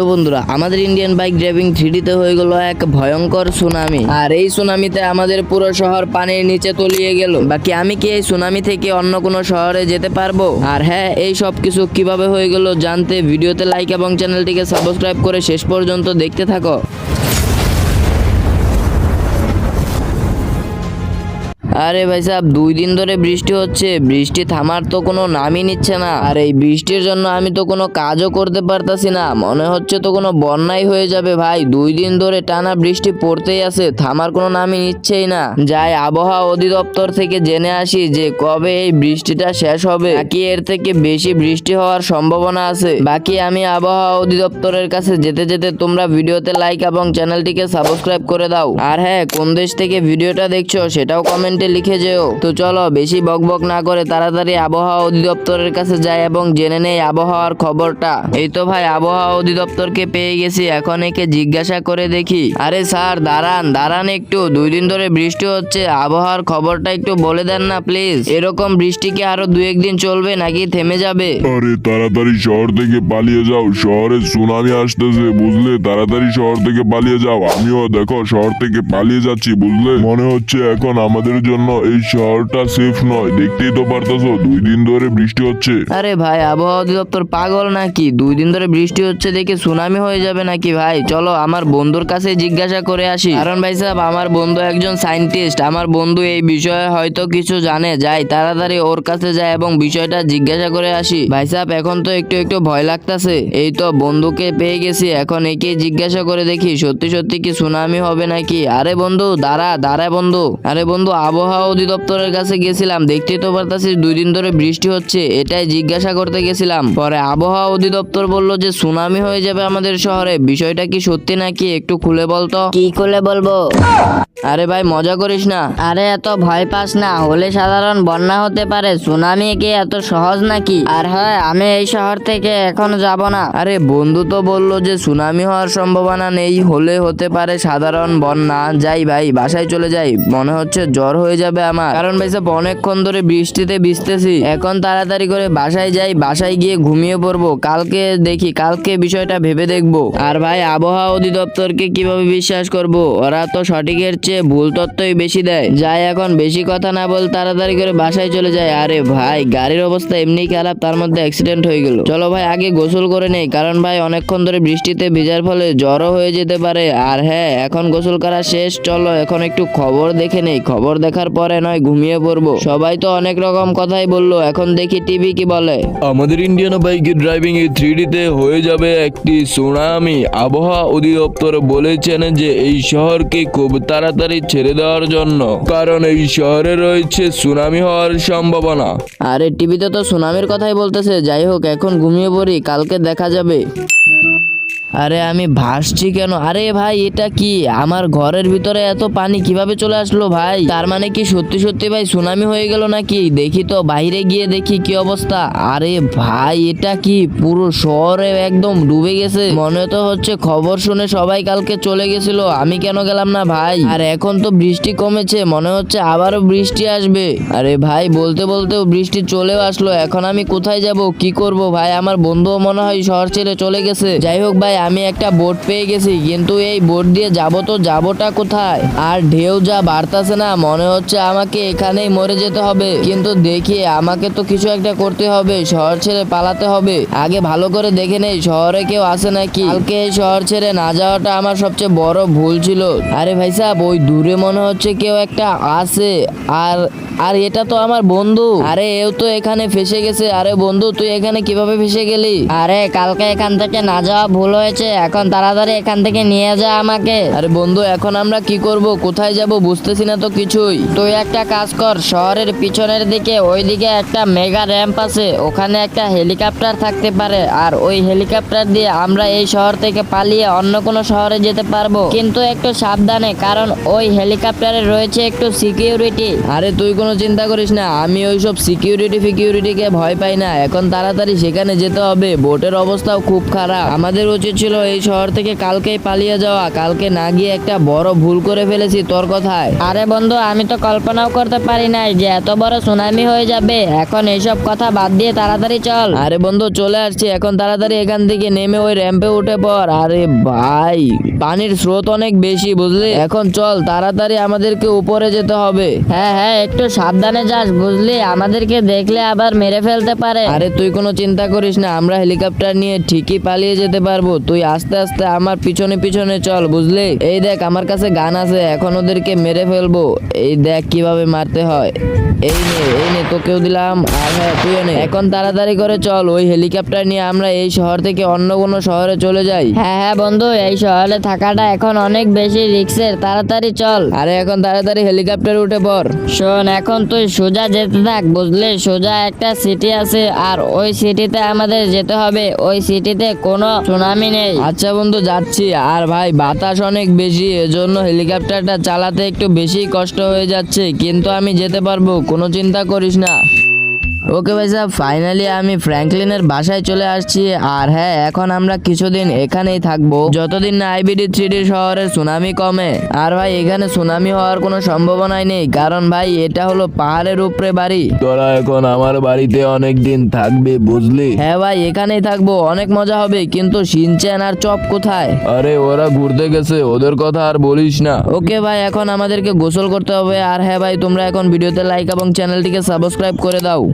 তো বন্ধুরা, আমাদের ইন্ডিয়ান বাইক ড্রাইভিং 3D-তে হয়ে গেল এক ভয়ঙ্কর সুনামি। আর এই সুনামিতে আমাদের পুরো শহর পানির নিচে তলিয়ে গেল। বাকি আমি কি এই সুনামি থেকে অন্য কোনো শহরে যেতে পারবো? আর হ্যাঁ, এই সব কিছু কিভাবে হয়ে গেল জানতে ভিডিওতে লাইক এবং চ্যানেলটিকে সাবস্ক্রাইব করে শেষ পর্যন্ত দেখতে থাকো। আরে ভাই সাহেব, 2 দিন ধরে বৃষ্টি হচ্ছে, বৃষ্টি থামার তো কোনো নামই নিচ্ছে না। আর এই বৃষ্টির জন্য আমি তো কোনো কাজও করতে পারতাছি না, মনে হচ্ছে তো কোনো বন্যাই হয়ে যাবে। ভাই 2 দিন ধরে টানা বৃষ্টি পড়তেই আছে, থামার কোনো নামই নিচ্ছেই না। যাই আবহাওয়া অধিদপ্তর থেকে জেনে আসি যে কবে এই বৃষ্টিটা শেষ হবে, নাকি এর থেকে বেশি বৃষ্টি হওয়ার সম্ভাবনা আছে। বাকি আমি আবহাওয়া অধিদপ্তরের কাছে যেতে যেতে তোমরা ভিডিওতে লাইক এবং চ্যানেলটিকে সাবস্ক্রাইব করে দাও। আর হ্যাঁ, কোন দেশ থেকে ভিডিওটা দেখছো সেটাও কমেন্টে লিখে যেও। তো চলো বেশি বকবক না করে তাড়াতাড়ি আবহাওয়া অধিদপ্তরের কাছে যাই এবং জেনে নেই আবহাওয়ার খবরটা। এই তো ভাই, আবহাওয়া অধিদপ্তরকে পেয়ে গেছি, এখন একে জিজ্ঞাসা করে দেখি। আরে স্যার, দাঁড়ান একটু, 2 দিন ধরে বৃষ্টি হচ্ছে, আবহাওয়ার খবরটা একটু বলে দেন না প্লিজ। এরকম বৃষ্টি কি আরো 2-1 দিন চলবে নাকি থেমে যাবে? আরে তাড়াতাড়ি শহর থেকে পালিয়ে যাও, শহরে সুনামি আসতেছে বুঝলে, তাড়াতাড়ি শহর থেকে পালিয়ে যাও। আমিও দেখো শহর থেকে পালিয়ে যাচ্ছি বুঝলে, মনে হচ্ছে এখন আমাদের জন্য এই শহরটা সেফ নয়, দেখতেই তো পারতেছো 2 দিন ধরে বৃষ্টি হচ্ছে। আরে ভাই, আবহাওয়া অধিদপ্তর পাগল নাকি? 2 দিন ধরে বৃষ্টি হচ্ছে দেখে সুনামি হয়ে যাবে নাকি? ভাই চলো আমার বন্ধুর কাছে জিজ্ঞাসা করে আসি, কারণ ভাই সাহেব আমার বন্ধু একজন সায়েন্টিস্ট, আমার বন্ধু এই বিষয়ে হয়তো কিছু জানে। যাই তাড়াতাড়ি ওর কাছে যাই এবং বিষয়টা জিজ্ঞাসা করে আসি। ভাই সাহেব এখন তো একটু ভয় লাগতাছে। এই তো বন্ধুকে পেয়ে গেছি, এখন একে জিজ্ঞাসা করে দেখি সত্যি সত্যি কি সুনামি হবে নাকি। আরে বন্ধু দাঁড়া বন্ধু। আরে বন্ধু, আবহাওয়া অধিদপ্তরের কাছে গেছিলাম, দেখতেই তো পারতাছিস 2 দিন ধরে বৃষ্টি হচ্ছে, এটাই জিজ্ঞাসা করতে গেছিলাম। পরে আবহাওয়া অধিদপ্তর বলল যে সুনামি হয়ে যাবে আমাদের শহরে। বিষয়টা কি সত্যি নাকি একটু খুলে বলতো। কি খুলে বলবো? আরে ভাই মজা করিস না। আরে এত ভয় পাস না, হলে সাধারণ বন্যা হতে পারে, সুনামি কি এত সহজ নাকি? আর হ্যাঁ, আমি এই শহর থেকে এখন যাব না। আরে বন্ধু তো বললো যে সুনামি হওয়ার সম্ভাবনা নেই, হলে হতে পারে সাধারণ বন্যা। যাই ভাই, বাসায় চলে যাই, মনে হচ্ছে জ্বর হয়ে যাবে আমার, কারণ ভাই সব অনেকক্ষণ ধরে বৃষ্টিতে ভিজতেছি। এখন তাড়াতাড়ি করে বাসায় যাই, বাসায় গিয়ে ঘুমিয়ে পড়বো, কালকে দেখি, কালকে বিষয়টা ভেবে দেখবো। আর ভাই আবহাওয়া অধিদপ্তরকে কিভাবে বিশ্বাস করব? ওরা তো সঠিকের চেয়ে ভুল তথ্যই বেশি দেয়। যাই এখন বেশি কথা না বল তাড়াতাড়ি করে বাসায় চলে যায়। আরে ভাই, গাড়ির অবস্থা এমনি খারাপ, তার মধ্যে অ্যাক্সিডেন্ট হয়ে গেল। চলো ভাই আগে গোসল করে নেই, কারণ ভাই অনেকক্ষণ ধরে বৃষ্টিতে ভিজার ফলে জ্বরও হয়ে যেতে পারে। আর হ্যাঁ, এখন গোসল করা শেষ, চলো এখন একটু খবর দেখে নেই, খবর দেখার পরে নয় ঘুমিয়ে পড়বো। সবাই তো অনেক রকম কথাই বললো, এখন দেখি টিভি কি বলে। আমাদের ইন্ডিয়ান বাইকের ড্রাইভিং এ 3D-তে হয়ে যাবে একটি সুনামি। আবহাওয়া অধিদপ্তর বলেছেন যে এই শহরকে খুব তাড়াতাড়ি ছেড়ে দেওয়ার জন্য, কারণ এই শহরে রয়েছে সুনামি হওয়ার সম্ভাবনা। আরে টিভিতে তো সুনামির কথাই বলতেছে। যাই হোক, এখন ঘুমিয়ে পড়ি, কালকে দেখা যাবে। আরে আমি ভাসছি কেন? আরে ভাই এটা কি? আমার ঘরের ভিতরে এত পানি কিভাবে চলে আসলো ভাই? তার মানে কি সত্যি সত্যি ভাই সুনামি হয়ে গেল নাকি? দেখি তো, বাইরে গিয়ে দেখি কি অবস্থা। আরে ভাই এটা কি? পুরো শহরে একদম ডুবে গেছে, মনে তো হচ্ছে খবর শুনে সবাই কালকে চলে গেছিল, আমি কেন গেলাম না ভাই? আর এখন তো বৃষ্টি কমেছে, মনে হচ্ছে আবারও বৃষ্টি আসবে। আরে ভাই বলতে বলতেও বৃষ্টি চলেও আসলো, এখন আমি কোথায় যাব, কি করব ভাই? আমার বন্ধুও মনে হয় শহর ছেড়ে চলে গেছে। যাই হোক ভাই, আমি একটা বোট পেয়ে গেছি, কিন্তু এই বোট দিয়ে যাবোটা কোথায়? আর ঢেউ যা বাড়তাছে না, মনে হচ্ছে আমাকে এখানেই মরে যেতে হবে। কিন্তু দেখি, আমাকে তো কিছু একটা করতে হবে, শহর ছেড়ে পালাতে হবে। আগে ভালো করে দেখে নেই শহরে কেউ আছে নাকি। কালকে এই শহর ছেড়ে না যাওয়াটা আমার সবচেয়ে বড় ভুল ছিল। আরে ভাই সাহেব, ওই দূরে মনে হচ্ছে কেউ একটা আছে। আর এটা তো আমার বন্ধু। আরে এও তো এখানে ফেসে গেছে। আরে বন্ধু, তুই এখানে কিভাবে ফেসে গেলি? আরে কালকে এখান থেকে না যাওয়া ভুল হয়েছে, এখন তাড়াতাড়ি এখান থেকে নিয়ে যা আমাকে। আরে বন্ধু, এখন আমরা কি করব? কোথায় যাব বুঝতেছি না তো কিছুই। তুই একটা কাজ কর, শহরের পিছনের দিকে ওইদিকে একটা মেগা র্যাম্প আছে, ওখানে একটা হেলিকপ্টার থাকতে পারে, আর ওই হেলিকপ্টার দিয়ে আমরা এই শহর থেকে পালিয়ে অন্য কোনো শহরে যেতে পারবো। কিন্তু একটু সাবধানে, কারণ ওই হেলিকপ্টারে রয়েছে একটু সিকিউরিটি। আরে তুই কোনো চিন্তা করিস না, আমি ওইসব সিকিউরিটিকে ভয় পাই না। এখন তাড়াতাড়ি সেখানে যেতে হবে, বোটের অবস্থাও খুব খারাপ, আমাদের উচিত ছিল এই শহর থেকে কালকেই পালিয়ে যাওয়া, কালকে না গিয়ে একটা বড় ভুল করে ফেলেছি তোর কথায়। আরে বন্ধু, আমি তো কল্পনাও করতে পারি নাই যে এত বড় সুনামি হয়ে যাবে। এখন এইসব কথা বাদ দিয়ে তাড়াতাড়ি চল। আরে বন্ধু চলে আসছি, এখন তাড়াতাড়ি এখান থেকে নেমে ওই র্যাম্পে উঠে পড়। আরে ভাই পানির স্রোত অনেক বেশি বুঝলি, এখন চল তাড়াতাড়ি আমাদেরকে উপরে যেতে হবে। হ্যাঁ হ্যাঁ, একটু সাবধানে যাস বুঝলি, আমাদেরকে দেখলে আবার মেরে ফেলতে পারে। আরে তুই কোনো চিন্তা করিস না, আমরা হেলিকপ্টার নিয়ে ঠিকই পালিয়ে যেতে পারবো। তুই আস্তে আস্তে আমার পিছনে পিছনে চল বুঝলি। এই দেখ আমার কাছে গান আছে, এখন ওদেরকে মেরে ফেলবো। এই দেখ কিভাবে মারতে হয়। এই নে তোকেও দিলাম, আর হ্যাঁ তুইও নে। এখন তাড়াতাড়ি করে চল, ওই হেলিকপ্টার নিয়ে আমরা এই শহর থেকে অন্য কোনো শহরে চলে যাই। হ্যাঁ হ্যাঁ বন্ধু, এই শহরে থাকাটা এখন অনেক বেশি রিস্কের, তাড়াতাড়ি চল। আরে এখন তাড়াতাড়ি হেলিকপ্টারে উঠে পড়। শোন, এখন তুই সোজা যেতে থাক বুঝলি, সোজা একটা সিটি আছে আর ওই সিটিতে আমাদের যেতে হবে। ওই সিটিতে কোনো সুনামি নেই। আচ্ছা বন্ধু যাচ্ছি। আর ভাই বাতাস অনেক বেশি, এজন্য হেলিকপ্টারটা চালাতে একটু বেশি কষ্ট হয়ে যাচ্ছে, কিন্তু আমি যেতে পারবো, কোনো চিন্তা করিস না। ওকে ভাই সাহেব, ফাইনালি আমি ফ্র্যাঙ্কলিনের বাসায় চলে আসছি। আর হ্যাঁ এখন আমরা কিছুদিন এখানেই থাকবো, যতদিন না আইবিডি 3D শহরের সুনামি কমে। আর ভাই এখানে সুনামি হওয়ার কোনো সম্ভাবনাই নেই, কারণ ভাই এটা হলো পাহাড়ের উপরে বাড়ি। তোরা এখন আমার বাড়িতে অনেক দিন থাকবে বুঝলি। হ্যাঁ ভাই এখানেই থাকবো, অনেক মজা হবে। কিন্তু শিনচ্যান আর চপ কোথায়? আরে ওরা ঘুরতে গেছে, ওদের কথা আর বলিস না। ওকে ভাই এখন আমাদেরকে গোসল করতে হবে। আর হ্যাঁ ভাই তোমরা এখন ভিডিওতে লাইক এবং চ্যানেলটিকে সাবস্ক্রাইব করে দাও।